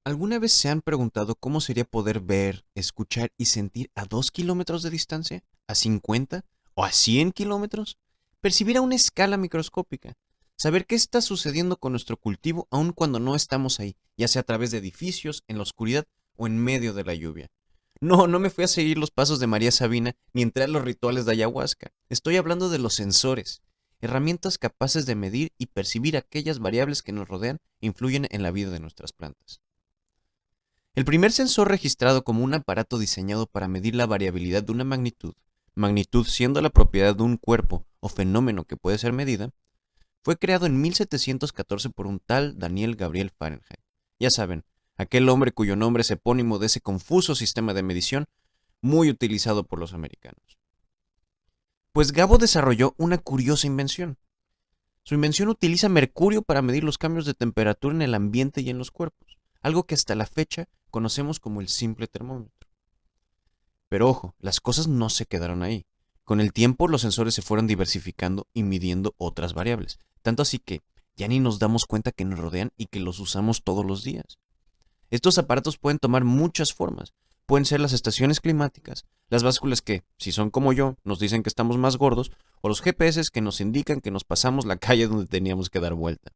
¿Alguna vez se han preguntado cómo sería poder ver, escuchar y sentir a 2 kilómetros de distancia? ¿A 50? ¿O a 100 kilómetros? Percibir a una escala microscópica. Saber qué está sucediendo con nuestro cultivo aun cuando no estamos ahí, ya sea a través de edificios, en la oscuridad o en medio de la lluvia. No, no me fui a seguir los pasos de María Sabina ni entré a los rituales de ayahuasca. Estoy hablando de los sensores, herramientas capaces de medir y percibir aquellas variables que nos rodean e influyen en la vida de nuestras plantas. El primer sensor registrado como un aparato diseñado para medir la variabilidad de una magnitud siendo la propiedad de un cuerpo o fenómeno que puede ser medida, fue creado en 1714 por un tal Daniel Gabriel Fahrenheit. Ya saben, aquel hombre cuyo nombre es epónimo de ese confuso sistema de medición muy utilizado por los americanos. Pues Gabo desarrolló una curiosa invención. Su invención utiliza mercurio para medir los cambios de temperatura en el ambiente y en los cuerpos, algo que hasta la fecha conocemos como el simple termómetro. Pero ojo, las cosas no se quedaron ahí. Con el tiempo los sensores se fueron diversificando y midiendo otras variables, tanto así que ya ni nos damos cuenta que nos rodean y que los usamos todos los días. Estos aparatos pueden tomar muchas formas. Pueden ser las estaciones climáticas, las básculas que, si son como yo, nos dicen que estamos más gordos, o los GPS que nos indican que nos pasamos la calle donde teníamos que dar vuelta.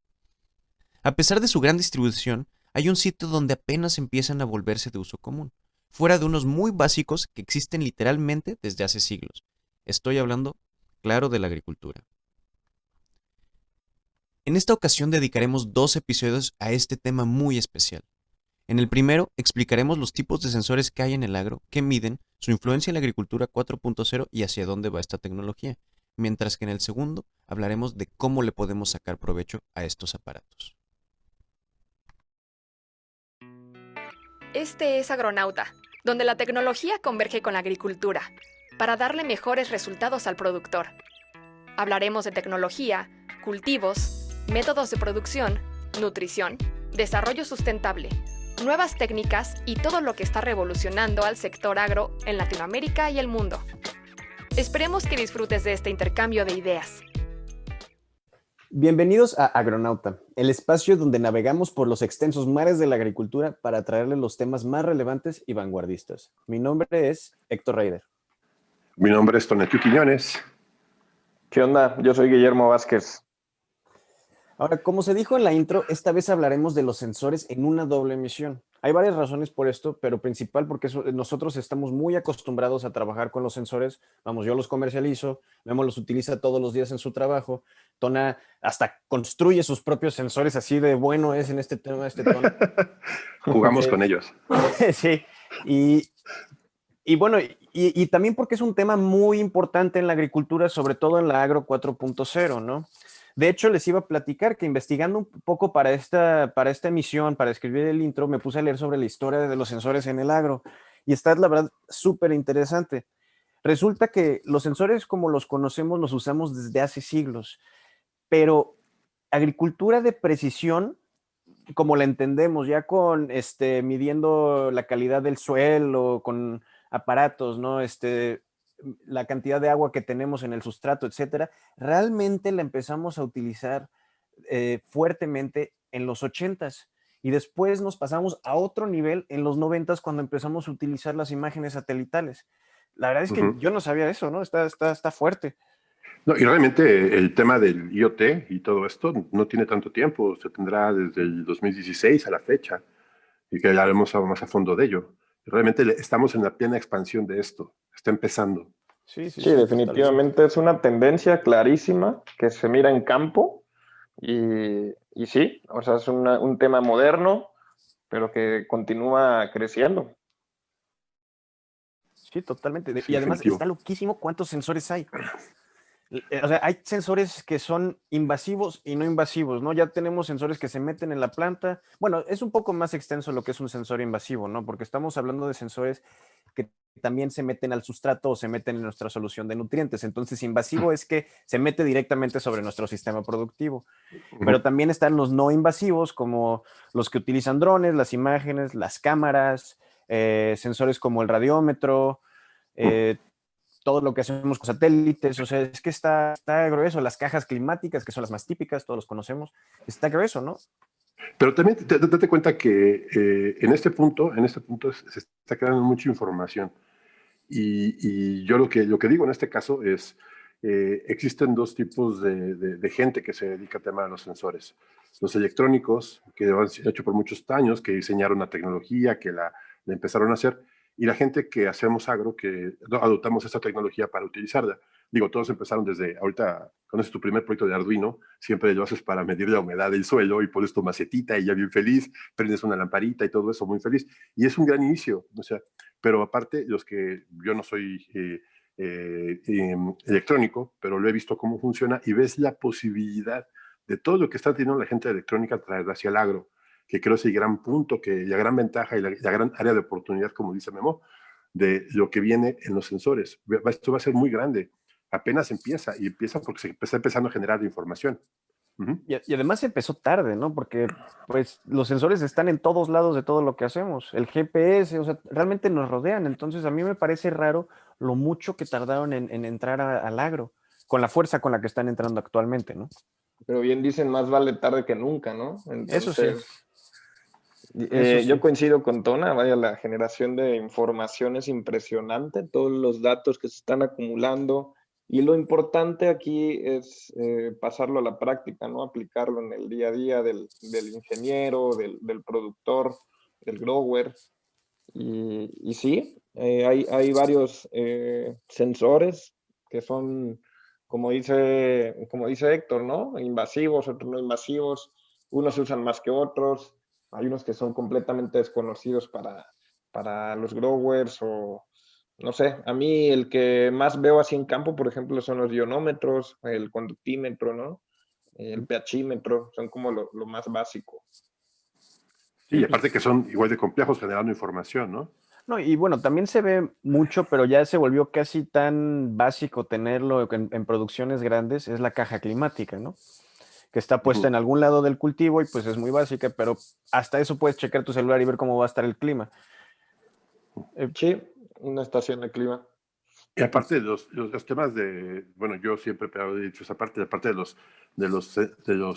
A pesar de su gran distribución, hay un sitio donde apenas empiezan a volverse de uso común, fuera de unos muy básicos que existen literalmente desde hace siglos. Estoy hablando, claro, de la agricultura. En esta ocasión dedicaremos 2 episodios a este tema muy especial. En el primero explicaremos los tipos de sensores que hay en el agro, que miden su influencia en la agricultura 4.0 y hacia dónde va esta tecnología, mientras que en el segundo hablaremos de cómo le podemos sacar provecho a estos aparatos. Este es Agronauta, donde la tecnología converge con la agricultura, para darle mejores resultados al productor. Hablaremos de tecnología, cultivos, métodos de producción, nutrición, desarrollo sustentable, nuevas técnicas y todo lo que está revolucionando al sector agro en Latinoamérica y el mundo. Esperemos que disfrutes de este intercambio de ideas. Bienvenidos a Agronauta, el espacio donde navegamos por los extensos mares de la agricultura para traerles los temas más relevantes y vanguardistas. Mi nombre es Héctor Reider. Mi nombre es Tonatiuh Quiñones. ¿Qué onda? Yo soy Guillermo Vázquez. Ahora, como se dijo en la intro, esta vez hablaremos de los sensores en una doble emisión. Hay varias razones por esto, pero principal porque nosotros estamos muy acostumbrados a trabajar con los sensores. Vamos, yo los comercializo, Memo los utiliza todos los días en su trabajo. Tona hasta construye sus propios sensores, así de bueno es en este tema, este tono. Jugamos con ellos. Sí, y bueno, y también porque es un tema muy importante en la agricultura, sobre todo en la Agro 4.0, ¿no? De hecho, les iba a platicar que investigando un poco para esta emisión, para escribir el intro, me puse a leer sobre la historia de los sensores en el agro. Y está, la verdad, súper interesante. Resulta que los sensores como los conocemos los usamos desde hace siglos, pero agricultura de precisión, como la entendemos, ya con midiendo la calidad del suelo, con aparatos, ¿no? La cantidad de agua que tenemos en el sustrato, etcétera, realmente la empezamos a utilizar fuertemente en los 80s y después nos pasamos a otro nivel en los 90s cuando empezamos a utilizar las imágenes satelitales. La verdad es que yo no sabía eso, ¿no? Está fuerte. No, y realmente el tema del IoT y todo esto no tiene tanto tiempo, se tendrá desde el 2016 a la fecha, y que hablaremos más a fondo de ello. Realmente estamos en la plena expansión de esto, está empezando. Sí, definitivamente es una tendencia clarísima que se mira en campo y sí, o sea, es un tema moderno, pero que continúa creciendo. Sí, totalmente. Sí, y además definitivo. está loquísimo cuántos sensores hay. O sea, hay sensores que son invasivos y no invasivos, ¿no? Ya tenemos sensores que se meten en la planta. Bueno, es un poco más extenso lo que es un sensor invasivo, ¿no? Porque estamos hablando de sensores que también se meten al sustrato o se meten en nuestra solución de nutrientes. Entonces, invasivo es que se mete directamente sobre nuestro sistema productivo. Pero también están los no invasivos, como los que utilizan drones, las imágenes, las cámaras, sensores como el radiómetro, todo lo que hacemos con satélites, o sea, es que está grueso, las cajas climáticas, que son las más típicas, todos los conocemos, está grueso, ¿no? Pero también date cuenta que en este punto se está creando mucha información. Y yo lo que digo en este caso es, existen dos tipos de gente que se dedica al tema de los sensores. Los electrónicos, que han hecho por muchos años, que diseñaron la tecnología, que la empezaron a hacer, y la gente que hacemos agro, que adoptamos esta tecnología para utilizarla. Digo, todos empezaron desde, ahorita conoces tu primer proyecto de Arduino, siempre lo haces para medir la humedad del suelo y pones tu macetita y ya bien feliz, prendes una lamparita y todo eso muy feliz. Y es un gran inicio, o sea, pero aparte, los que yo no soy electrónico, pero lo he visto cómo funciona y ves la posibilidad de todo lo que está teniendo la gente de electrónica traer hacia el agro, que creo es el gran punto, que la gran ventaja y la gran área de oportunidad, como dice Memo, de lo que viene en los sensores. Esto va a ser muy grande. Apenas empieza, y empieza porque se está empezando a generar información. Y además empezó tarde, ¿no? Porque pues los sensores están en todos lados de todo lo que hacemos. El GPS, o sea, realmente nos rodean. Entonces a mí me parece raro lo mucho que tardaron en entrar al agro, con la fuerza con la que están entrando actualmente, ¿no? Pero bien dicen, más vale tarde que nunca, ¿no? Eso sí. Entonces, Eso sí. yo coincido con Tona, vaya, la generación de información es impresionante, todos los datos que se están acumulando, y lo importante aquí es pasarlo a la práctica, ¿no? Aplicarlo en el día a día del ingeniero, del productor, del grower. Y sí, hay varios sensores que son, como dice Héctor, ¿no? Invasivos, otros no invasivos, unos se usan más que otros, hay unos que son completamente desconocidos para los growers o, no sé, a mí el que más veo así en campo, por ejemplo, son los ionómetros, el conductímetro, ¿no? El pHímetro, son como lo más básico. Sí, y aparte que son igual de complejos generando información, ¿no? No, y bueno, también se ve mucho, pero ya se volvió casi tan básico tenerlo en producciones grandes, es la caja climática, ¿no? Que está puesta en algún lado del cultivo y pues es muy básica, pero hasta eso puedes checar tu celular y ver cómo va a estar el clima. Sí, una estación de clima. Y aparte de los temas de, bueno, yo siempre he dicho esa parte, aparte de los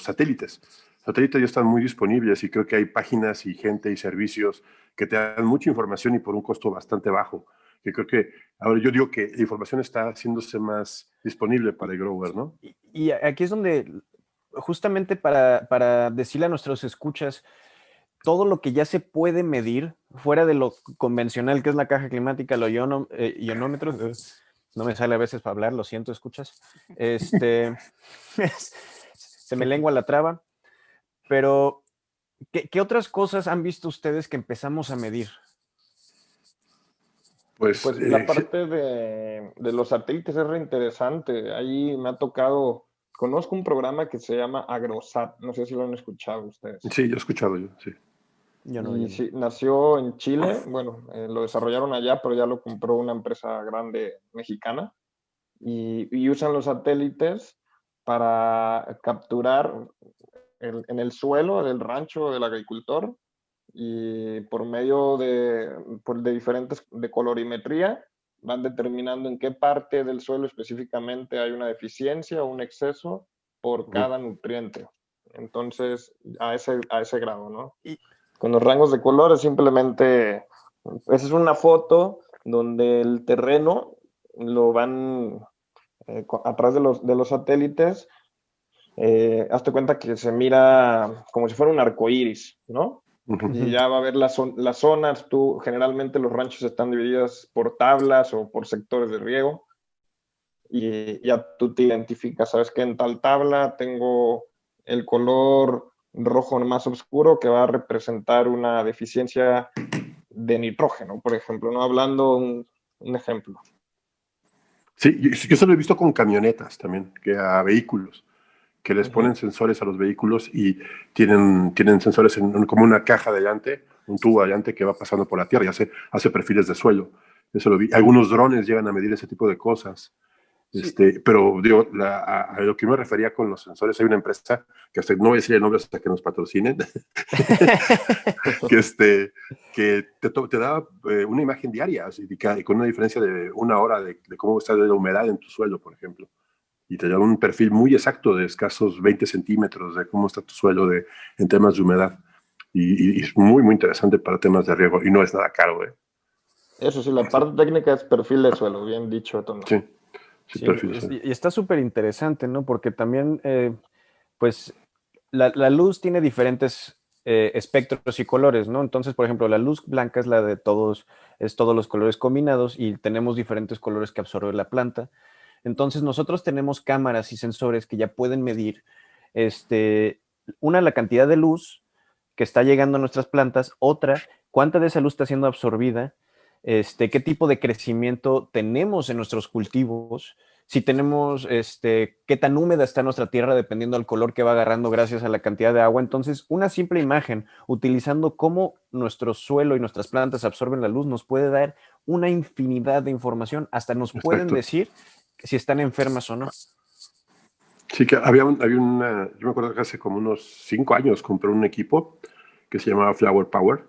satélites. Los satélites ya están muy disponibles y creo que hay páginas y gente y servicios que te dan mucha información y por un costo bastante bajo. Que creo que, ahora yo digo que la información está haciéndose más disponible para el grower, ¿no? Y aquí es donde, justamente para decirle a nuestros escuchas, todo lo que ya se puede medir, fuera de lo convencional que es la caja climática, los ionómetros, no me sale a veces para hablar, lo siento, escuchas. Se me lengua la traba. Pero, ¿qué otras cosas han visto ustedes que empezamos a medir? Pues la parte de los satélites es reinteresante. Ahí me ha tocado, conozco un programa que se llama AgroSat, no sé si lo han escuchado ustedes. Sí, yo he escuchado yo, sí. Yo no. Sí, nació en Chile, bueno, lo desarrollaron allá, pero ya lo compró una empresa grande mexicana y usan los satélites para capturar en el suelo del rancho del agricultor y por medio de diferentes, de colorimetría, van determinando en qué parte del suelo específicamente hay una deficiencia o un exceso por cada nutriente. Entonces, a ese grado, ¿no? Con los rangos de colores simplemente, esa es una foto donde el terreno lo van a través de los satélites, hazte cuenta que se mira como si fuera un arco iris, ¿no? Y ya va a ver las zonas, generalmente los ranchos están divididos por tablas o por sectores de riego, y ya tú te identificas, sabes que en tal tabla tengo el color rojo más oscuro que va a representar una deficiencia de nitrógeno, por ejemplo, ¿no? Hablando un ejemplo. Sí, yo se lo he visto con camionetas también, que a vehículos, que les ponen sensores a los vehículos y tienen sensores como una caja delante, un tubo adelante que va pasando por la tierra y hace perfiles de suelo. Eso lo vi. Algunos drones llegan a medir ese tipo de cosas. Sí. Pero digo, a lo que me refería con los sensores, hay una empresa que hasta no voy a decir el nombre hasta que nos patrocinen, que te da una imagen diaria, así, con una diferencia de una hora de cómo está la humedad en tu suelo, por ejemplo. y te da un perfil muy exacto de escasos 20 centímetros de cómo está tu suelo en temas de humedad. Y es muy, muy interesante para temas de riego y no es nada caro, ¿eh? Eso sí, la parte técnica es perfil de suelo, bien dicho, Tomás. Sí, sí, Sí, perfil de suelo. y está súper interesante, ¿no? Porque también, pues, la luz tiene diferentes espectros y colores, ¿no? Entonces, por ejemplo, la luz blanca es la de todos, es todos los colores combinados y tenemos diferentes colores que absorbe la planta. Entonces, nosotros tenemos cámaras y sensores que ya pueden medir, la cantidad de luz que está llegando a nuestras plantas, otra, cuánta de esa luz está siendo absorbida, qué tipo de crecimiento tenemos en nuestros cultivos, si tenemos, qué tan húmeda está nuestra tierra dependiendo del color que va agarrando gracias a la cantidad de agua. Entonces, una simple imagen utilizando cómo nuestro suelo y nuestras plantas absorben la luz nos puede dar una infinidad de información. Hasta nos pueden Exacto. decir si están enfermas o no. Sí, que yo me acuerdo que hace como unos 5 años compré un equipo que se llamaba Flower Power,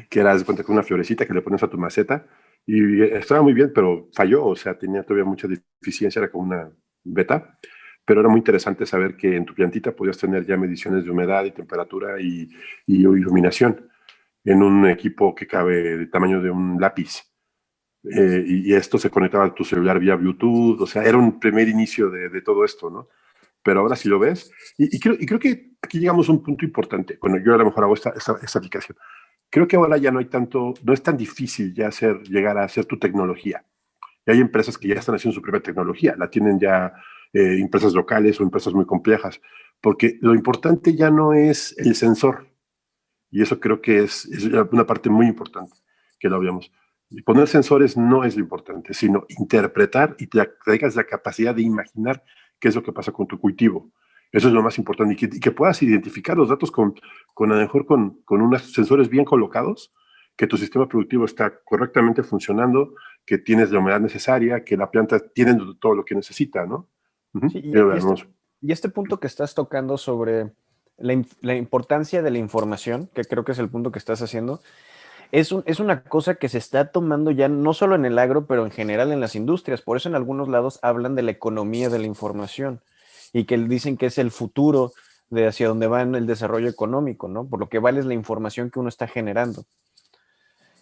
que era, haz de cuenta, que una florecita que le pones a tu maceta, y estaba muy bien, pero falló, o sea, tenía todavía mucha deficiencia, era como una beta, pero era muy interesante saber que en tu plantita podías tener ya mediciones de humedad y temperatura y iluminación en un equipo que cabe del tamaño de un lápiz. Y esto se conectaba a tu celular vía Bluetooth, o sea, era un primer inicio de todo esto, ¿no? Pero ahora si lo ves, y creo que aquí llegamos a un punto importante. Bueno, yo a lo mejor hago esta aplicación. Creo que ahora ya no hay tanto, no es tan difícil ya llegar a hacer tu tecnología. Y hay empresas que ya están haciendo su propia tecnología, la tienen ya empresas locales o empresas muy complejas, porque lo importante ya no es el sensor, y eso creo que es una parte muy importante que lo veamos. Y poner sensores no es lo importante, sino interpretar y te traigas la capacidad de imaginar qué es lo que pasa con tu cultivo. Eso es lo más importante. Y que puedas identificar los datos a lo mejor con unos sensores bien colocados, que tu sistema productivo está correctamente funcionando, que tienes la humedad necesaria, que la planta tiene todo lo que necesita, ¿no? Sí, Veamos. y este punto que estás tocando sobre la importancia de la información, que creo que es el punto que estás haciendo, es una cosa que se está tomando ya no solo en el agro, pero en general en las industrias. Por eso en algunos lados hablan de la economía de la información y que dicen que es el futuro de hacia dónde va el desarrollo económico, ¿no? Por lo que vale es la información que uno está generando.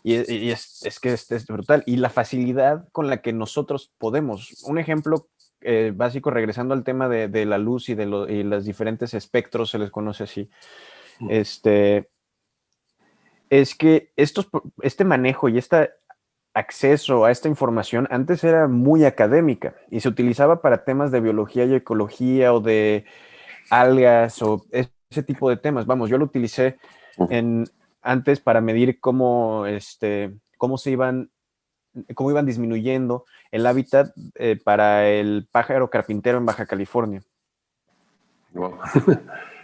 Y es que es brutal. Y la facilidad con la que nosotros podemos. Un ejemplo básico, regresando al tema de la luz y y los diferentes espectros, se les conoce así. Es que este manejo y este acceso a esta información antes era muy académica y se utilizaba para temas de biología y ecología o de algas o ese tipo de temas. Vamos, yo lo utilicé antes para medir cómo iban disminuyendo el hábitat para el pájaro carpintero en Baja California. Wow.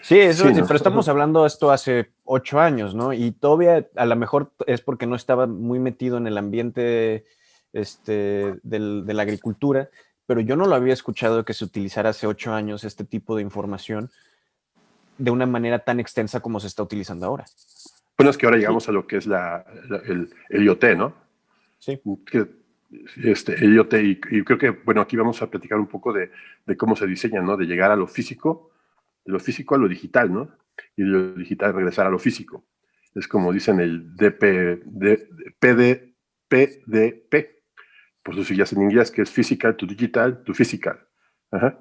Sí, eso, Sí, ¿no? pero estamos hablando de esto hace 8 años, ¿no? Y todavía a lo mejor es porque no estaba muy metido en el ambiente de la agricultura, pero yo no lo había escuchado que se utilizara hace 8 años este tipo de información de una manera tan extensa como se está utilizando ahora. Bueno, es que ahora llegamos a lo que es el IoT, ¿no? Sí. El IoT, y creo que, bueno, aquí vamos a platicar un poco de cómo se diseña, ¿no? De llegar a lo físico, de lo físico a lo digital, ¿no? Y de lo digital regresar a lo físico. Es como dicen el PDP, por sus siglas en inglés, que es Physical to Digital to Physical. Ajá.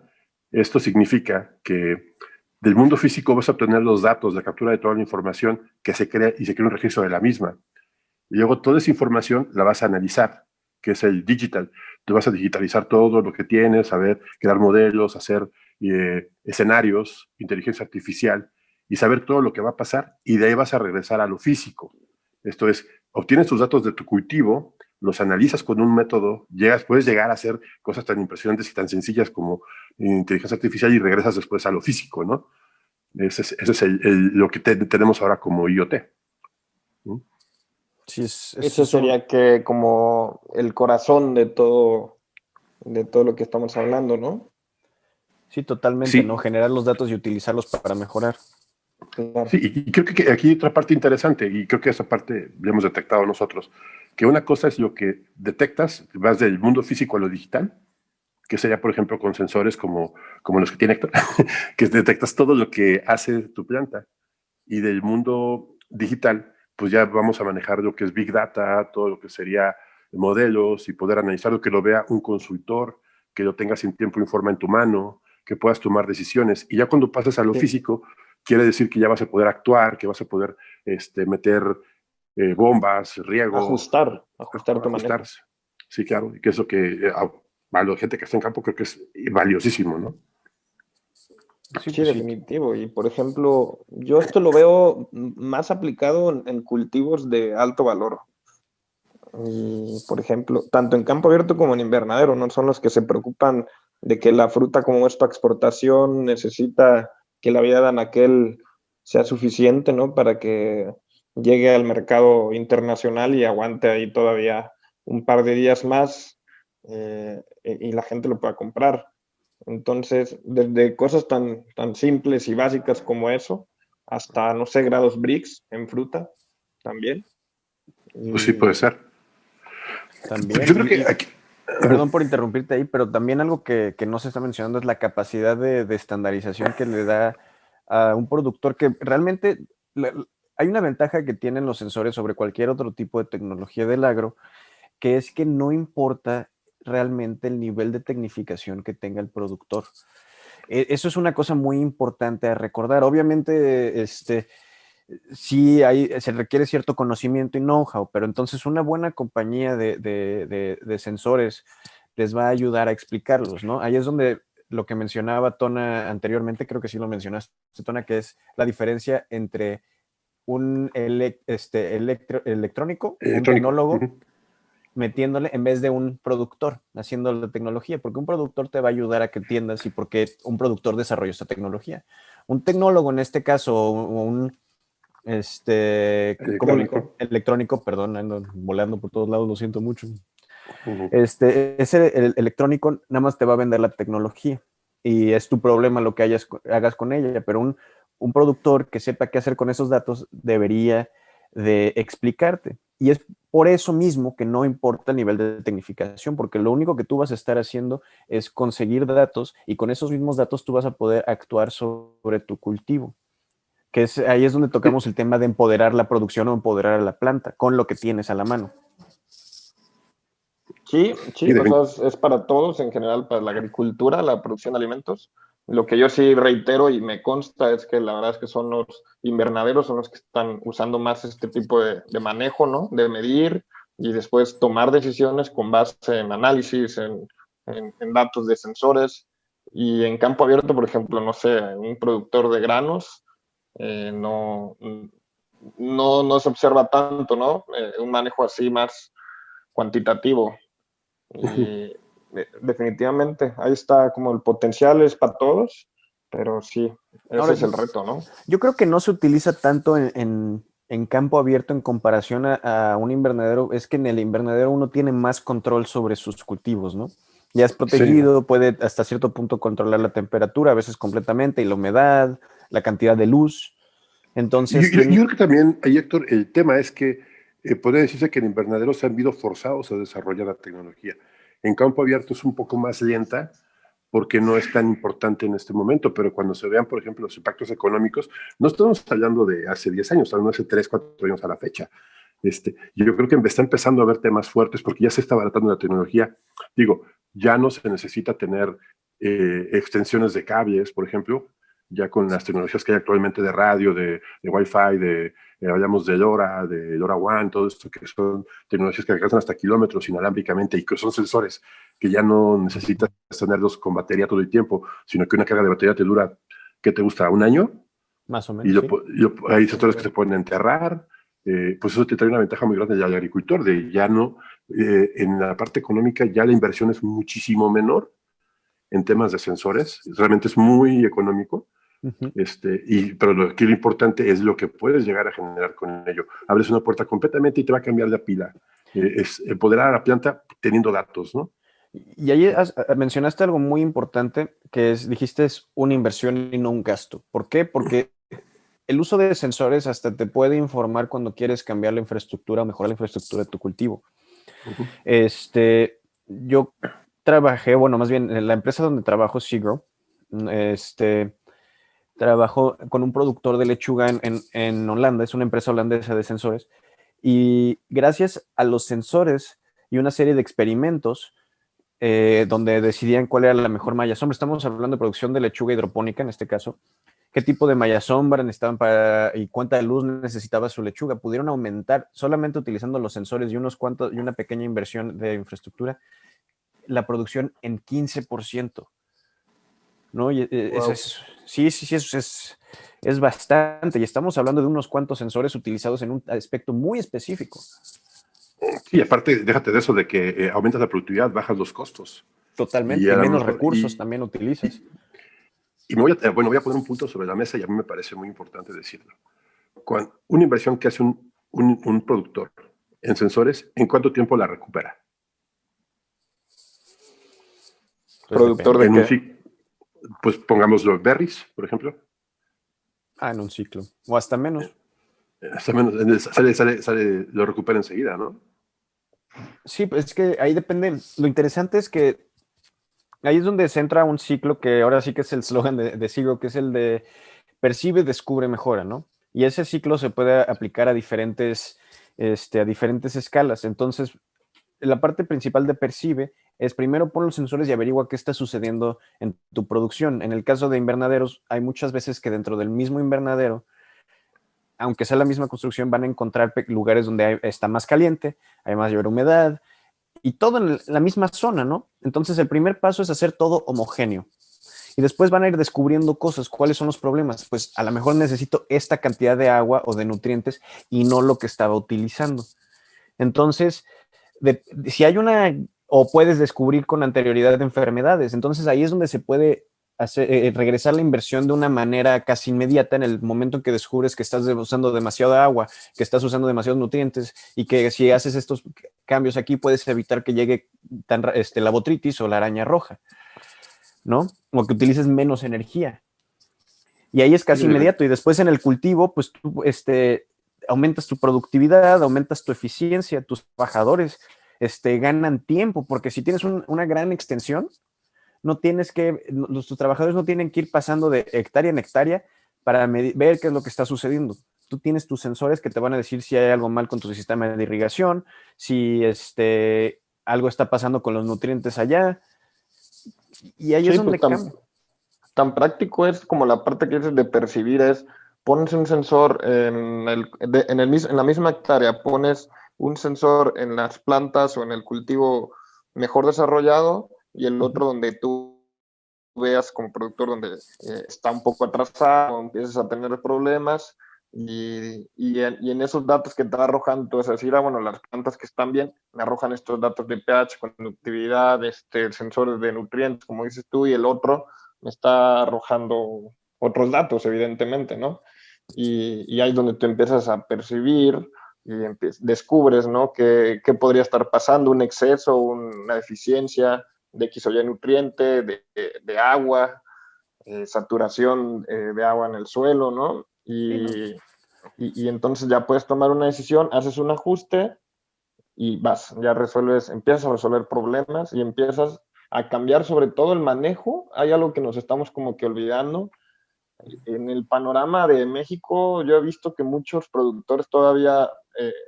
Esto significa que del mundo físico vas a obtener los datos, la captura de toda la información que se crea y se crea un registro de la misma. Y luego toda esa información la vas a analizar, que es el digital. Tú vas a digitalizar todo lo que tienes, saber crear modelos, hacer escenarios, inteligencia artificial y saber todo lo que va a pasar, y de ahí vas a regresar a lo físico. Esto es, obtienes tus datos de tu cultivo, los analizas con un método, puedes llegar a hacer cosas tan impresionantes y tan sencillas como inteligencia artificial y regresas después a lo físico, ¿no? Ese es lo que tenemos ahora como IoT. Sí, Eso sería que como el corazón de todo lo que estamos hablando, ¿no? Sí, totalmente, Sí. ¿no? Generar los datos y utilizarlos para mejorar. Claro. Sí, y creo que aquí hay otra parte interesante, y creo que esa parte la hemos detectado nosotros, que una cosa es lo que detectas, vas del mundo físico a lo digital, que sería, por ejemplo, con sensores como los que tiene Héctor, que detectas todo lo que hace tu planta. Y del mundo digital, pues ya vamos a manejar lo que es Big Data, todo lo que sería modelos y poder analizarlo, que lo vea un consultor, que lo tengas en tiempo y forma en tu mano, que puedas tomar decisiones. Y ya cuando pasas a lo físico, quiere decir que ya vas a poder actuar, que vas a poder meter bombas, riego. Ajustar tu manejo. Sí, claro, y que eso que a la gente que está en campo creo que es valiosísimo, ¿no? Sí, definitivo. Y por ejemplo, yo esto lo veo más aplicado en cultivos de alto valor. Y por ejemplo, tanto en campo abierto como en invernadero, ¿no? Son los que se preocupan de que la fruta, como es para exportación, necesita que la vida de anaquel sea suficiente, ¿no? Para que llegue al mercado internacional y aguante ahí todavía un par de días más y la gente lo pueda comprar. Entonces, desde cosas tan simples y básicas como eso, hasta, no sé, grados Brix en fruta también. Pues sí, puede ser. También. Yo creo que aquí... Perdón por interrumpirte ahí, pero también algo que no se está mencionando es la capacidad de estandarización que le da a un productor que realmente hay una ventaja que tienen los sensores sobre cualquier otro tipo de tecnología del agro, que es que no importa realmente el nivel de tecnificación que tenga el productor. Eso es una cosa muy importante a recordar. Obviamente, sí se requiere cierto conocimiento y know-how, pero entonces una buena compañía de sensores les va a ayudar a explicarlos, ¿no? Ahí es donde lo que mencionaba Tona anteriormente, creo que sí lo mencionaste, Tona, que es la diferencia entre un electrónico, un tecnólogo, metiéndole en vez de un productor haciendo la tecnología, porque un productor te va a ayudar a que entiendas y porque un productor desarrolla esta tecnología. Un tecnólogo, en este caso, un electrónico, perdón, ando volando por todos lados, lo siento mucho. Ese electrónico nada más te va a vender la tecnología y es tu problema lo que hagas con ella, pero un productor que sepa qué hacer con esos datos debería de explicarte. Y es por eso mismo que no importa el nivel de tecnificación, porque lo único que tú vas a estar haciendo es conseguir datos y con esos mismos datos tú vas a poder actuar sobre tu cultivo. Que ahí es donde tocamos el tema de empoderar la producción o empoderar a la planta con lo que tienes a la mano. Sí, o sea, es para todos en general, para la agricultura, la producción de alimentos. Lo que yo sí reitero y me consta es que la verdad es que son los invernaderos, son los que están usando más este tipo de manejo, ¿no? De medir y después tomar decisiones con base en análisis, en datos de sensores. Y en campo abierto, por ejemplo, no sé, un productor de granos, no se observa tanto, ¿no? Un manejo así más cuantitativo. Y definitivamente, ahí está como el potencial es para todos, pero sí, ese es el reto, ¿no? Yo creo que no se utiliza tanto en campo abierto en comparación a un invernadero. Es que en el invernadero uno tiene más control sobre sus cultivos, ¿no? Ya es protegido, puede hasta cierto punto controlar la temperatura, a veces completamente, y la humedad, la cantidad de luz. Entonces, yo creo que también, Héctor, el tema es que puede decirse que en invernaderos se han visto forzados a desarrollar la tecnología. En campo abierto es un poco más lenta porque no es tan importante en este momento, pero cuando se vean, por ejemplo, los impactos económicos, no estamos hablando de hace 10 años, hablando de hace 3, 4 años a la fecha. Yo creo que está empezando a haber temas fuertes porque ya se está abaratando la tecnología. Digo, ya no se necesita tener extensiones de cables, por ejemplo, ya con las tecnologías que hay actualmente de radio, de Wi-Fi, hablamos de LoRa One, todo esto que son tecnologías que alcanzan hasta kilómetros inalámbricamente y que son sensores que ya no necesitas tenerlos con batería todo el tiempo, sino que una carga de batería te dura, ¿qué te gusta? ¿Un año? Más o menos. Hay sensores que se pueden enterrar, pues eso te trae una ventaja muy grande al agricultor, de ya no, en la parte económica ya la inversión es muchísimo menor en temas de sensores, realmente es muy económico. Pero lo importante es lo que puedes llegar a generar con ello. Abres una puerta completamente y te va a cambiar la pila. Es empoderar a la planta teniendo datos, ¿no? Y ahí mencionaste algo muy importante, que dijiste es una inversión y no un gasto. ¿Por qué? Porque el uso de sensores hasta te puede informar cuando quieres cambiar la infraestructura o mejorar la infraestructura de tu cultivo. Yo trabajé, bueno, más bien en la empresa donde trabajo, Seagrow, trabajo con un productor de lechuga en Holanda, es una empresa holandesa de sensores, y gracias a los sensores y una serie de experimentos donde decidían cuál era la mejor malla sombra, estamos hablando de producción de lechuga hidropónica en este caso, qué tipo de malla sombra necesitaban y cuánta luz necesitaba su lechuga, pudieron aumentar solamente utilizando los sensores y y una pequeña inversión de infraestructura, la producción en 15%. ¿No? Y eso Wow. sí, eso es bastante. Y estamos hablando de unos cuantos sensores utilizados en un aspecto muy específico. Sí, aparte, déjate de eso de que aumentas la productividad, bajas los costos. Y Totalmente. a Y lo menos mejor, recursos también utilizas. y bueno, voy a poner un punto sobre la mesa y a mí me parece muy importante decirlo. Una inversión que hace un productor en sensores, ¿en cuánto tiempo la recupera? Pues ¿Productor depende. de En un qué? ciclo, pues pongámoslo, berries, por ejemplo. En un ciclo. O hasta menos. Hasta menos, lo recupera enseguida, ¿no? Sí, pues es que ahí depende. Lo interesante es que ahí es donde se entra un ciclo que ahora sí que es el eslogan de Zero, que es el de percibe, descubre, mejora, ¿no? Y ese ciclo se puede aplicar a diferentes escalas. Entonces, la parte principal de percibe es primero pon los sensores y averigua qué está sucediendo en tu producción. En el caso de invernaderos, hay muchas veces que dentro del mismo invernadero, aunque sea la misma construcción, van a encontrar lugares donde está más caliente, hay mayor humedad y todo en la misma zona, ¿no? Entonces, el primer paso es hacer todo homogéneo. Y después van a ir descubriendo cosas. ¿Cuáles son los problemas? Pues a lo mejor necesito esta cantidad de agua o de nutrientes y no lo que estaba utilizando. Entonces, si hay una, o puedes descubrir con anterioridad de enfermedades, entonces ahí es donde se puede regresar la inversión de una manera casi inmediata en el momento en que descubres que estás usando demasiada agua, que estás usando demasiados nutrientes y que si haces estos cambios aquí puedes evitar que llegue la botritis o la araña roja, ¿no? O que utilices menos energía. Y ahí es casi inmediato. Y después en el cultivo, pues tú aumentas tu productividad, aumentas tu eficiencia, tus trabajadores ganan tiempo, porque si tienes una gran extensión, no tienes que, tus trabajadores no tienen que ir pasando de hectárea en hectárea para ver qué es lo que está sucediendo. Tú tienes tus sensores que te van a decir si hay algo mal con tu sistema de irrigación, si algo está pasando con los nutrientes allá, y ahí es Sí, donde pues cambia. tan práctico es como la parte que dices de percibir es, pones un sensor en la misma hectárea, pones un sensor en las plantas o en el cultivo mejor desarrollado y el otro donde tú veas como productor donde está un poco atrasado, empiezas a tener problemas y en esos datos que te arrojan, tú vas a decir, bueno, las plantas que están bien me arrojan estos datos de pH, conductividad, sensores de nutrientes, como dices tú, y el otro me está arrojando otros datos, evidentemente, ¿no? Y ahí es donde tú empiezas a percibir y descubres, ¿no? ¿Qué podría estar pasando? Un exceso, una deficiencia de X o Y nutriente, de agua, saturación de agua en el suelo, ¿no? Sí, ¿no? Y entonces ya puedes tomar una decisión, haces un ajuste y ya empiezas a resolver problemas y empiezas a cambiar sobre todo el manejo. Hay algo que nos estamos como que olvidando. En el panorama de México, yo he visto que muchos productores todavía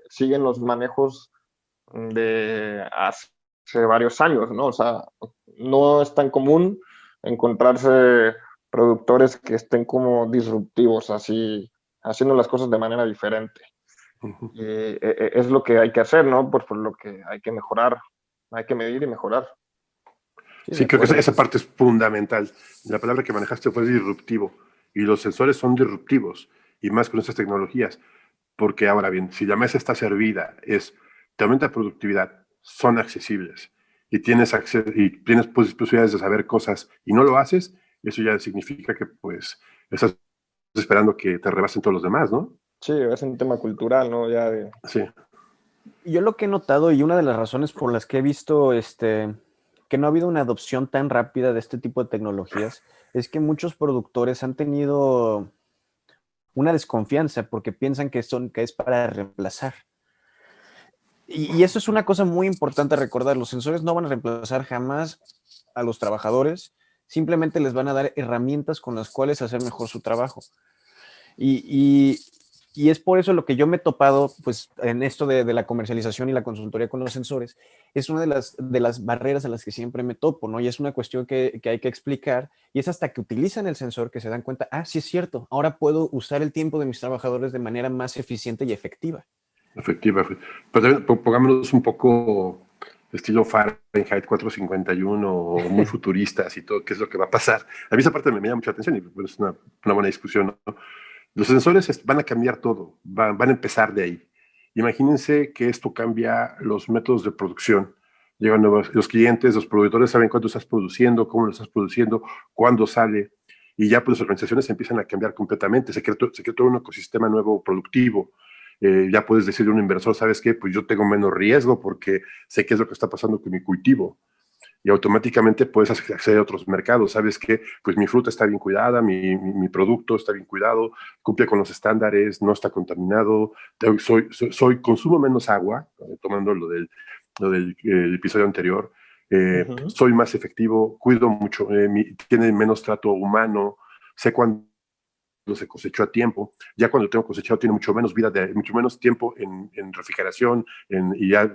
siguen los manejos de hace varios años, ¿no? O sea, no es tan común encontrarse productores que estén como disruptivos, así, haciendo las cosas de manera diferente. Es lo que hay que hacer, ¿no? Pues por lo que hay que mejorar, hay que medir y mejorar. Sí, de Sí, creo que acuerdo. esa parte es fundamental. La palabra que manejaste fue disruptivo. Y los sensores son disruptivos, y más con estas tecnologías. Porque ahora bien, si la mesa está servida, te aumenta la productividad, son accesibles, y tienes posibilidades de saber cosas y no lo haces, eso ya significa que pues estás esperando que te rebasen todos los demás, ¿no? Sí, es un tema cultural, ¿no? Ya Sí. Yo lo que he notado y una de las razones por las que he visto que no ha habido una adopción tan rápida de este tipo de tecnologías es que muchos productores han tenido una desconfianza porque piensan que es para reemplazar. Y eso es una cosa muy importante a recordar. Los sensores no van a reemplazar jamás a los trabajadores, simplemente les van a dar herramientas con las cuales hacer mejor su trabajo. Y, y, y es por eso lo que yo me he topado, pues, en esto de la comercialización y la consultoría con los sensores, es una de las barreras a las que siempre me topo, ¿no? Y es una cuestión que hay que explicar, y es hasta que utilizan el sensor que se dan cuenta, ah, sí es cierto, ahora puedo usar el tiempo de mis trabajadores de manera más eficiente y efectiva. Efectiva. Pero también pongámonos un poco estilo Fahrenheit 451 o muy futuristas y todo, qué es lo que va a pasar. A mí esa parte me llama mucha atención y pues, es una buena discusión, ¿no? Los sensores van a cambiar todo, van a empezar de ahí. Imagínense que esto cambia los métodos de producción. Llegan nuevos, los clientes, los productores saben cuánto estás produciendo, cómo lo estás produciendo, cuándo sale, y ya pues las organizaciones empiezan a cambiar completamente. Se crea todo un ecosistema nuevo productivo. Ya puedes decirle a un inversor, ¿sabes qué? Pues yo tengo menos riesgo porque sé qué es lo que está pasando con mi cultivo y automáticamente puedes acceder a otros mercados. ¿Sabes qué? Pues mi fruta está bien cuidada, mi producto está bien cuidado, cumple con los estándares, no está contaminado, consumo menos agua, tomando lo del el episodio anterior, soy más efectivo, cuido mucho, tiene menos trato humano, sé cuándo se cosechó a tiempo. Ya cuando tengo cosechado tiene mucho menos vida, mucho menos tiempo en refrigeración, y ya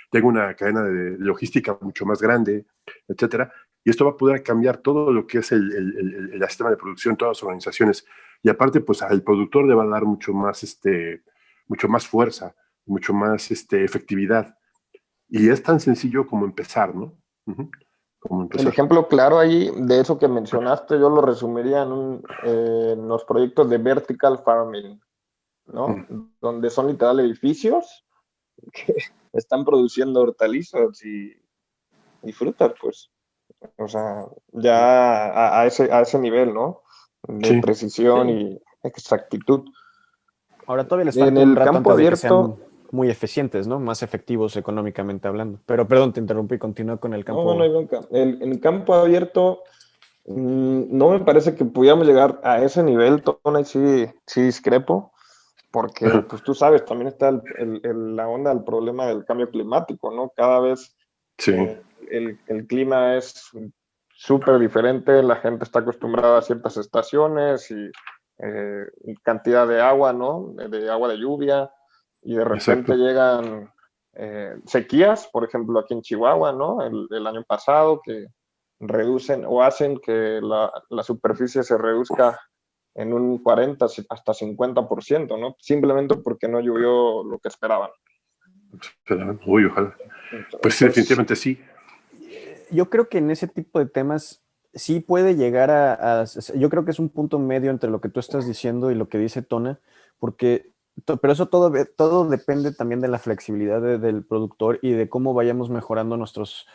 tengo una cadena de logística mucho más grande, etcétera. Y esto va a poder cambiar todo lo que es el sistema de producción, todas las organizaciones. Y aparte, pues al productor le va a dar mucho más fuerza, mucho más efectividad. Y es tan sencillo como empezar, ¿no? Uh-huh. Como El empezar. ejemplo claro ahí de eso que mencionaste, yo lo resumiría en los proyectos de vertical farming, ¿no? Donde son literal edificios que están produciendo hortalizas y frutas, pues. O sea, ya a ese nivel, ¿no? De Sí. precisión y exactitud. Ahora todavía les En falta un el rato campo antes de que sean abierto, muy eficientes, ¿no? Más efectivos económicamente hablando. Pero perdón, te interrumpí, continúa con el no hay campo. bronca. En el campo abierto, no me parece que pudiéramos llegar a ese nivel, Tona, y sí discrepo, porque pues tú sabes, también está la onda del problema del cambio climático, ¿no? Cada vez Sí. el clima es súper diferente, la gente está acostumbrada a ciertas estaciones y cantidad de agua, ¿no? De agua de lluvia, y de repente Exacto. llegan sequías, por ejemplo, aquí en Chihuahua, ¿no? El año pasado, que reducen o hacen que la superficie se reduzca en un 40 hasta 50%, ¿no? Simplemente porque no llovió lo que esperaban. Uy, ojalá. Pues sí, Entonces, definitivamente sí. Yo creo que en ese tipo de temas sí puede llegar yo creo que es un punto medio entre lo que tú estás diciendo y lo que dice Tona, porque, pero eso todo depende también de la flexibilidad del productor y de cómo vayamos mejorando nuestros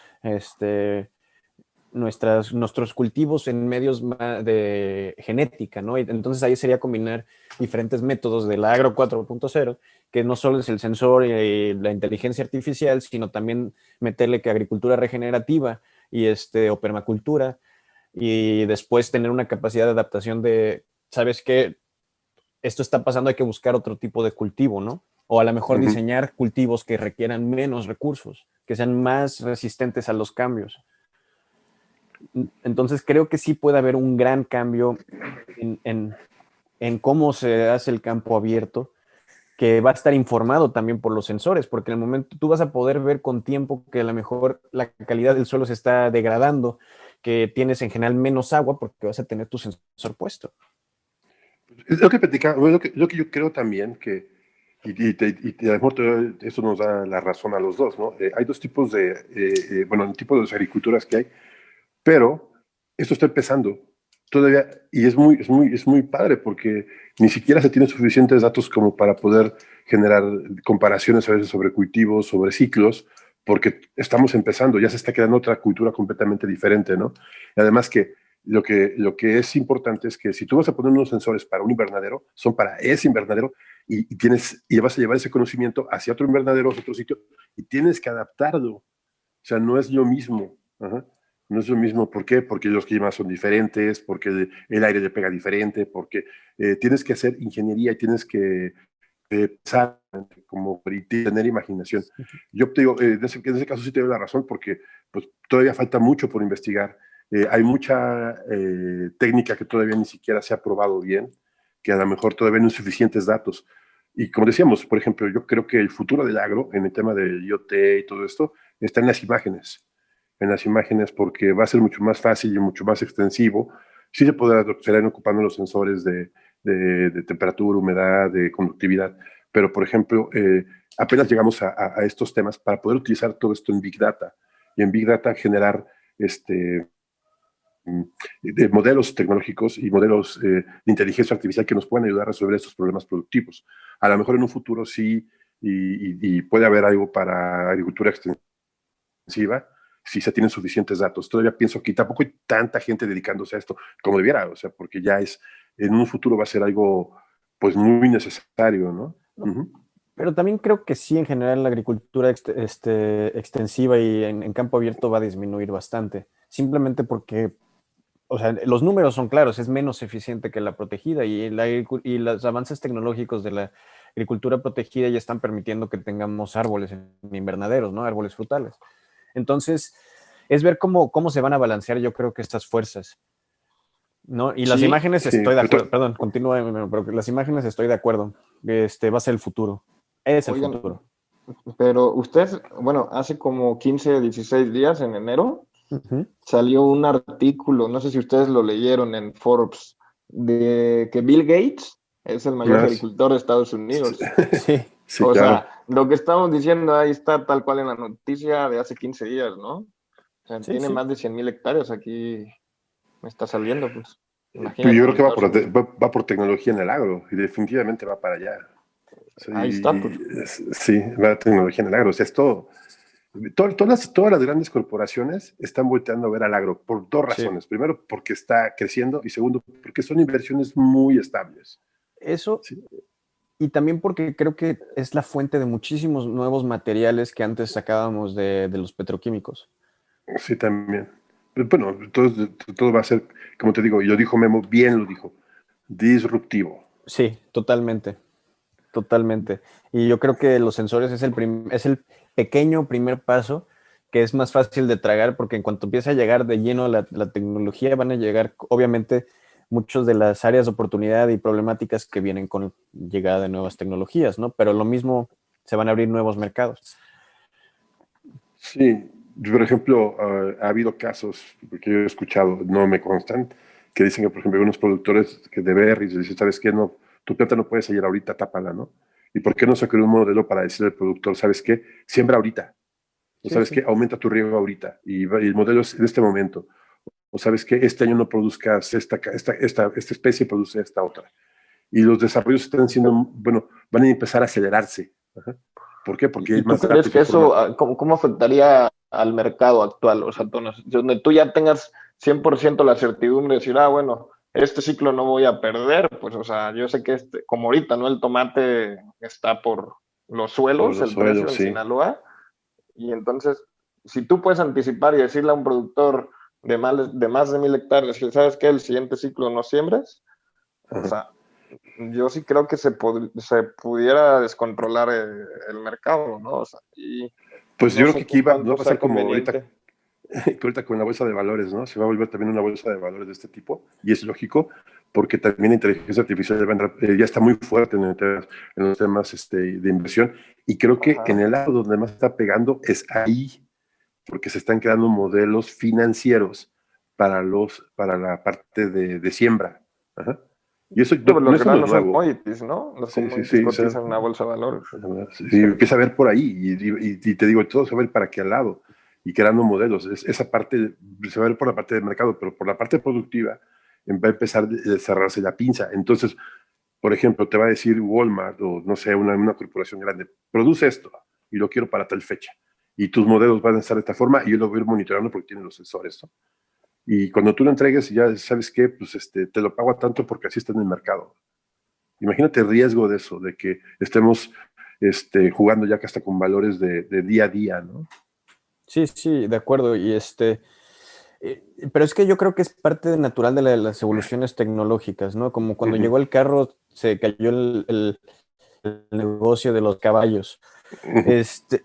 cultivos en medios de genética, ¿no? Y entonces ahí sería combinar diferentes métodos del agro 4.0, que no solo es el sensor y la inteligencia artificial, sino también meterle que agricultura regenerativa o permacultura, y después tener una capacidad de adaptación de, ¿sabes qué? Esto está pasando, hay que buscar otro tipo de cultivo, ¿no? O a lo mejor diseñar cultivos que requieran menos recursos, que sean más resistentes a los cambios. Entonces creo que sí puede haber un gran cambio en cómo se hace el campo abierto, que va a estar informado también por los sensores, porque en el momento tú vas a poder ver con tiempo que a lo mejor la calidad del suelo se está degradando, que tienes en general menos agua porque vas a tener tu sensor puesto. Es lo que platicaba, lo que yo creo también que, y a lo mejor eso nos da la razón a los dos, ¿no? Hay dos tipos bueno, tipos de agriculturas que hay, pero esto está empezando todavía y es muy padre porque ni siquiera se tienen suficientes datos como para poder generar comparaciones a veces sobre cultivos, sobre ciclos, porque estamos empezando, ya se está creando otra cultura completamente diferente, ¿no? Y además que lo que es importante es que si tú vas a poner unos sensores para un invernadero, son para ese invernadero y vas a llevar ese conocimiento hacia otro invernadero, hacia otro sitio, y tienes que adaptarlo. O sea, no es lo mismo. Ajá. No es lo mismo. ¿Por qué? Porque los climas son diferentes, porque el aire le pega diferente, porque tienes que hacer ingeniería y tienes que pensar, como y tener imaginación. Yo te digo, en ese caso sí te doy la razón porque pues, todavía falta mucho por investigar. Hay mucha técnica que todavía ni siquiera se ha probado bien, que a lo mejor todavía no hay suficientes datos. Y como decíamos, por ejemplo, yo creo que el futuro del agro, en el tema del IoT y todo esto, está en las imágenes porque va a ser mucho más fácil y mucho más extensivo. Sí se podrán ocupando los sensores de temperatura, humedad, de conductividad, pero por ejemplo, apenas llegamos a estos temas para poder utilizar todo esto en Big Data y en Big Data generar de modelos tecnológicos y modelos de inteligencia artificial que nos puedan ayudar a resolver estos problemas productivos. A lo mejor en un futuro sí, y puede haber algo para agricultura extensiva, si se tienen suficientes datos. Todavía pienso que tampoco hay tanta gente dedicándose a esto como debiera, o sea, porque ya es, en un futuro va a ser algo pues muy necesario, ¿no? Uh-huh. Pero también creo que sí, en general, la agricultura extensiva y en campo abierto va a disminuir bastante. Simplemente porque, o sea, los números son claros, es menos eficiente que la protegida y los avances tecnológicos de la agricultura protegida ya están permitiendo que tengamos árboles en invernaderos, ¿no? Árboles frutales. Entonces, es ver cómo se van a balancear, yo creo que estas fuerzas, ¿no? Y las imágenes estoy de acuerdo, perdón, continúa, pero las imágenes estoy de acuerdo. Va a ser el futuro. Es el Oigan, futuro. pero usted, bueno, hace como 15, 16 días, en enero, salió un artículo, no sé si ustedes lo leyeron en Forbes, de que Bill Gates es el mayor agricultor de Estados Unidos. Sí, sí, o claro. sea, lo que estamos diciendo ahí está tal cual en la noticia de hace 15 días, ¿no? O sea, sí, tiene sí. más de 100,000 hectáreas aquí, me está saliendo, pues. Pero yo creo que va por tecnología en el agro y definitivamente va para allá. Sí, Ahí está, pues. Sí, va a tecnología en el agro. O sea, todas las grandes corporaciones están volteando a ver al agro por dos razones. Sí. Primero, porque está creciendo y segundo, porque son inversiones muy estables. Eso, sí. Y también porque creo que es la fuente de muchísimos nuevos materiales que antes sacábamos de los petroquímicos. Sí, también. Pero bueno, todo va a ser, como te digo, y lo dijo Memo, bien lo dijo, disruptivo. Sí, totalmente. Totalmente. Y yo creo que los sensores es el pequeño primer paso que es más fácil de tragar porque en cuanto empieza a llegar de lleno la tecnología van a llegar, obviamente, muchas de las áreas de oportunidad y problemáticas que vienen con llegada de nuevas tecnologías, ¿no? Pero lo mismo, se van a abrir nuevos mercados. Sí, por ejemplo, ha habido casos que yo he escuchado, no me constan, que dicen que, por ejemplo, hay unos productores que de berries dicen, ¿sabes qué? No, tu planta no puede salir ahorita, tápala, ¿no? ¿Y por qué no se creó un modelo para decirle al productor, ¿sabes qué? Siembra ahorita. O Sí, ¿sabes sí. qué? Aumenta tu riego ahorita. Y el modelo es en este momento. O ¿sabes qué? Este año no produzcas esta especie, produce esta otra. Y los desarrollos están siendo, bueno, van a empezar a acelerarse. Ajá. ¿Por qué? Porque ¿Y tú crees que eso, cómo afectaría al mercado actual? O sea, donde tú ya tengas 100% la certidumbre de decir, bueno, este ciclo no voy a perder, pues, o sea, yo sé que como ahorita, ¿no? El tomate está por los suelos, precio en Sinaloa, y entonces, si tú puedes anticipar y decirle a un productor de más de 1,000 hectáreas que, ¿sabes qué? El siguiente ciclo no siembres, o sea, yo sí creo que se pudiera descontrolar el mercado, ¿no? O sea, pues no yo creo que aquí va a pasar como conveniente. ahorita con la bolsa de valores, ¿no? Se va a volver también una bolsa de valores de este tipo, y es lógico, porque también la inteligencia artificial ya está muy fuerte en los temas de inversión, y creo que en el lado donde más está pegando es ahí, porque se están creando modelos financieros para la parte de siembra. Ajá. Y eso Lo que no es son nuevo. commodities, ¿no? Los commodities cotizan en una bolsa de valores. Sí, empieza a ver por ahí y te digo, todo se va a ver para qué al lado y creando modelos. Esa parte se va a ver por la parte del mercado, pero por la parte productiva va a empezar a cerrarse la pinza. Entonces, por ejemplo, te va a decir Walmart o no sé, una corporación grande, produce esto y lo quiero para tal fecha. Y tus modelos van a estar de esta forma y yo lo voy a ir monitoreando porque tienen los sensores, ¿no? Y cuando tú lo entregues, ya sabes qué, pues te lo pago a tanto porque así está en el mercado. Imagínate el riesgo de eso, de que estemos jugando ya que hasta con valores de día a día, ¿no? Sí, sí, de acuerdo. Y pero es que yo creo que es parte natural de las evoluciones tecnológicas, ¿no? Como cuando llegó el carro, se cayó el negocio de los caballos.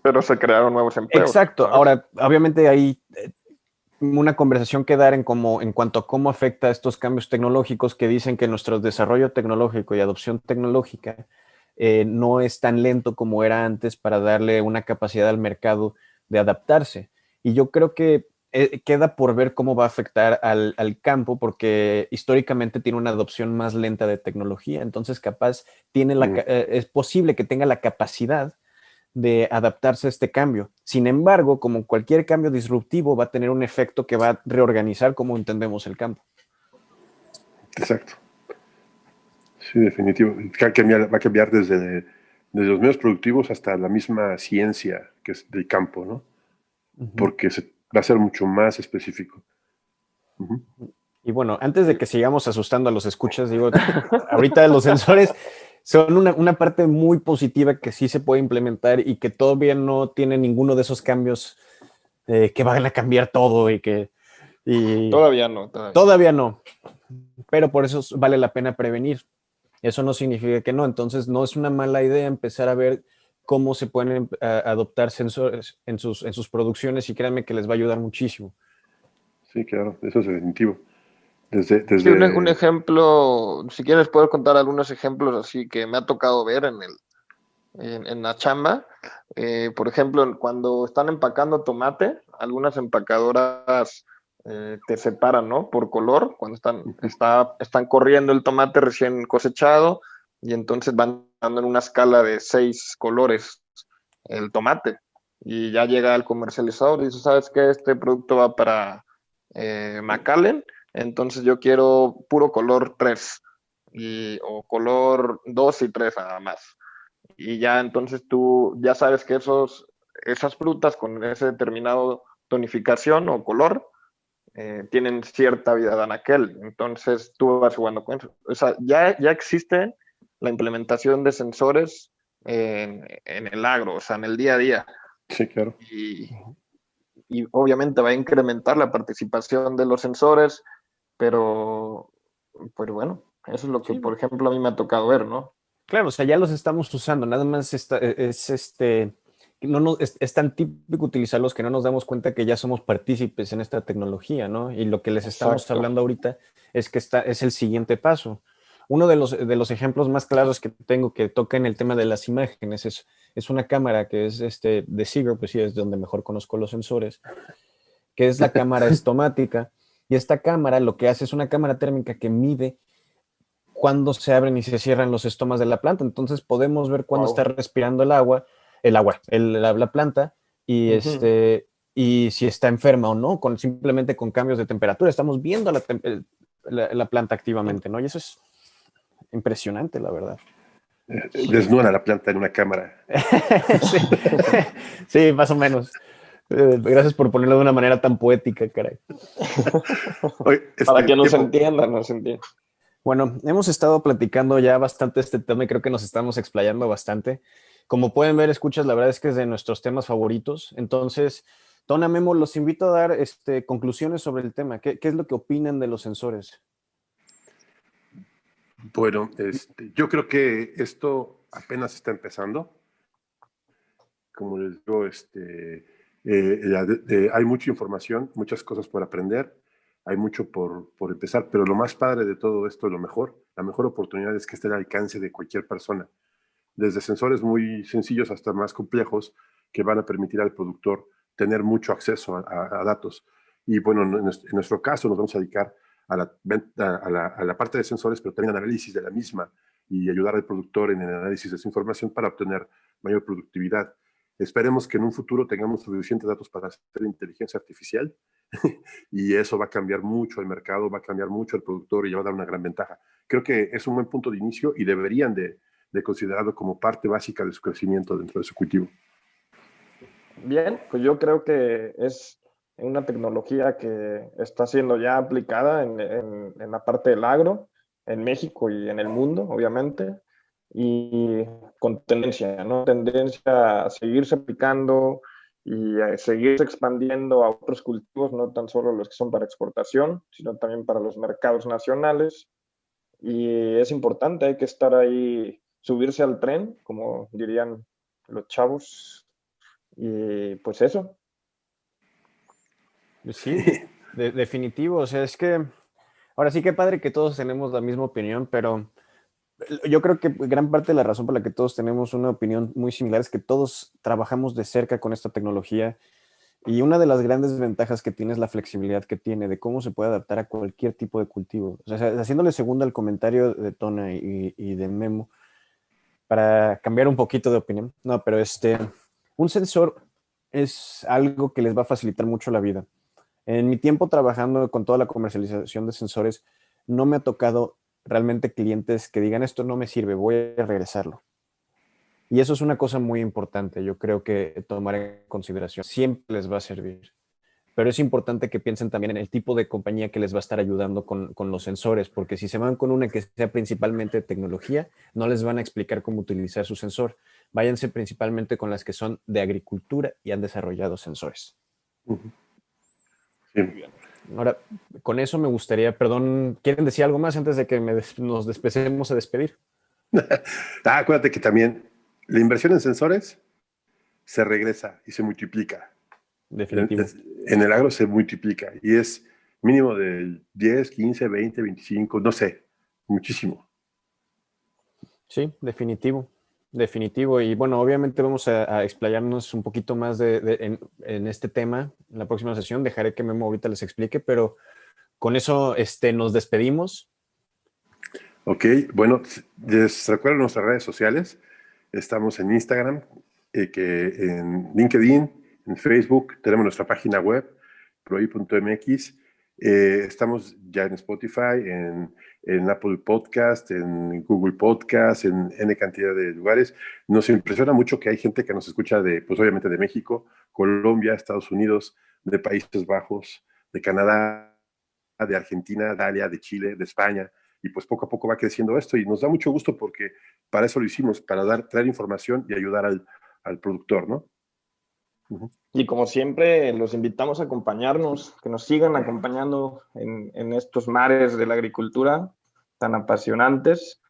Pero se crearon nuevos empleos. Exacto. ¿Sabes? Ahora, obviamente hay una conversación que dar en cuanto a cómo afecta estos cambios tecnológicos que dicen que nuestro desarrollo tecnológico y adopción tecnológica no es tan lento como era antes para darle una capacidad al mercado de adaptarse. Y yo creo que queda por ver cómo va a afectar al campo, porque históricamente tiene una adopción más lenta de tecnología. Entonces, capaz es posible que tenga la capacidad de adaptarse a este cambio. Sin embargo, como cualquier cambio disruptivo, va a tener un efecto que va a reorganizar cómo entendemos el campo. Exacto. Sí, definitivo. Va a cambiar desde los medios productivos hasta la misma ciencia que es del campo, ¿no? Porque va a ser mucho más específico. Y bueno, antes de que sigamos asustando a los escuchas, digo, ahorita los sensores son una parte muy positiva que sí se puede implementar y que todavía no tiene ninguno de esos cambios que van a cambiar todo Todavía no. Todavía no, pero por eso vale la pena prevenir. Eso no significa que no, entonces no es una mala idea empezar a ver cómo se pueden adoptar sensores en sus producciones y créanme que les va a ayudar muchísimo. Sí, claro, eso es definitivo. Sí, un ejemplo, si quieres puedo contar algunos ejemplos así que me ha tocado ver en la chamba. Por ejemplo, cuando están empacando tomate, algunas empacadoras te separan, ¿no? Por color, cuando están corriendo el tomate recién cosechado y entonces van dando en una escala de 6 colores el tomate y ya llega al comercializador y dice, ¿sabes qué? Este producto va para McAllen, entonces yo quiero puro color 3 o color 2 y 3 nada más. Y ya entonces tú ya sabes que esas frutas con ese determinado tonificación o color tienen cierta vida de anaquel. Entonces tú vas jugando con eso. O sea, ya existe la implementación de sensores en el agro, o sea, en el día a día. Sí, claro. Y obviamente va a incrementar la participación de los sensores, pero bueno, eso es lo que, por ejemplo, a mí me ha tocado ver, ¿no? Claro, o sea, ya los estamos usando, nada más es tan típico utilizarlos que no nos damos cuenta que ya somos partícipes en esta tecnología, ¿no? Y lo que les estamos hablando ahorita es que es el siguiente paso. Uno de los ejemplos más claros que tengo que toca en el tema de las imágenes es una cámara que es de Seeger, pues sí, es donde mejor conozco los sensores, que es la cámara estomática. Y esta cámara lo que hace es una cámara térmica que mide cuándo se abren y se cierran los estomas de la planta. Entonces podemos ver cuándo está respirando la planta y y si está enferma o no, simplemente con cambios de temperatura. Estamos viendo la planta activamente, ¿no? Y eso es impresionante, la verdad. Desnudan a la planta en una cámara. Sí. Sí, más o menos. Gracias por ponerlo de una manera tan poética, caray. Oye, para que nos entiendan, Bueno, hemos estado platicando ya bastante este tema y creo que nos estamos explayando bastante. Como pueden ver, escuchas, la verdad es que es de nuestros temas favoritos. Entonces, Tona, Memo, los invito a dar conclusiones sobre el tema. ¿Qué es lo que opinan de los sensores? Bueno, yo creo que esto apenas está empezando. Como les digo, hay mucha información, muchas cosas por aprender, hay mucho por empezar, pero lo más padre de todo esto, la mejor oportunidad es que esté al alcance de cualquier persona, desde sensores muy sencillos hasta más complejos que van a permitir al productor tener mucho acceso a datos. Y bueno, en nuestro caso nos vamos a dedicar a la parte de sensores, pero también al análisis de la misma y ayudar al productor en el análisis de esa información para obtener mayor productividad. Esperemos que en un futuro tengamos suficientes datos para hacer inteligencia artificial y eso va a cambiar mucho el mercado, va a cambiar mucho el productor y va a dar una gran ventaja. Creo que es un buen punto de inicio y deberían de considerarlo como parte básica de su crecimiento dentro de su cultivo. Bien, pues yo creo que es una tecnología que está siendo ya aplicada en la parte del agro, en México y en el mundo, obviamente, y con tendencia, ¿no? Tendencia a seguirse aplicando y a seguirse expandiendo a otros cultivos, no tan solo los que son para exportación, sino también para los mercados nacionales. Y es importante, hay que estar ahí subirse al tren, como dirían los chavos. Y pues eso. Sí, definitivo. O sea, es que ahora sí que padre que todos tenemos la misma opinión, pero yo creo que gran parte de la razón por la que todos tenemos una opinión muy similar es que todos trabajamos de cerca con esta tecnología y una de las grandes ventajas que tiene es la flexibilidad que tiene de cómo se puede adaptar a cualquier tipo de cultivo. O sea, haciéndole segundo al comentario de Tona y de Memo, para cambiar un poquito de opinión. No, pero un sensor es algo que les va a facilitar mucho la vida. En mi tiempo trabajando con toda la comercialización de sensores, no me ha tocado realmente clientes que digan esto no me sirve, voy a regresarlo. Y eso es una cosa muy importante, yo creo que tomar en consideración. Siempre les va a servir. Pero es importante que piensen también en el tipo de compañía que les va a estar ayudando con los sensores, porque si se van con una que sea principalmente de tecnología, no les van a explicar cómo utilizar su sensor. Váyanse principalmente con las que son de agricultura y han desarrollado sensores. Sí. Ahora, con eso me gustaría, perdón, ¿quieren decir algo más antes de que nos empecemos a despedir? Acuérdate que también la inversión en sensores se regresa y se multiplica. Definitivo. En el agro se multiplica y es mínimo de 10, 15, 20, 25, no sé, muchísimo. Sí, definitivo. Definitivo. Y bueno, obviamente vamos a explayarnos un poquito más en este tema en la próxima sesión. Dejaré que Memo ahorita les explique, pero con eso nos despedimos. Ok, bueno, les recuerdo nuestras redes sociales. Estamos en Instagram, en LinkedIn, en Facebook, tenemos nuestra página web, proy.mx. Estamos ya en Spotify, en Apple Podcast, en Google Podcast, en N cantidad de lugares. Nos impresiona mucho que hay gente que nos escucha pues obviamente de México, Colombia, Estados Unidos, de Países Bajos, de Canadá, de Argentina, de Chile, de España. Y pues poco a poco va creciendo esto y nos da mucho gusto porque para eso lo hicimos, para traer información y ayudar al productor, ¿no? Y como siempre, los invitamos a acompañarnos, que nos sigan acompañando en estos mares de la agricultura tan apasionantes.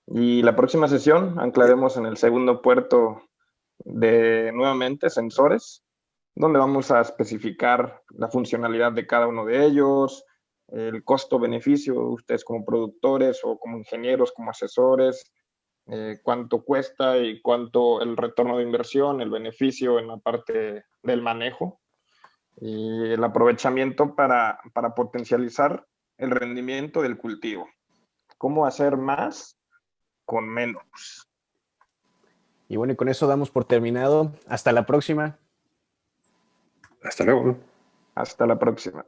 Y la próxima sesión anclaremos en el segundo puerto de nuevamente sensores, donde vamos a especificar la funcionalidad de cada uno de ellos, el costo-beneficio, ustedes como productores o como ingenieros, como asesores, cuánto cuesta y cuánto el retorno de inversión, el beneficio en la parte del manejo y el aprovechamiento para potencializar el rendimiento del cultivo. Cómo hacer más con menos. Y bueno, y con eso damos por terminado. Hasta la próxima. Hasta luego. Hasta la próxima.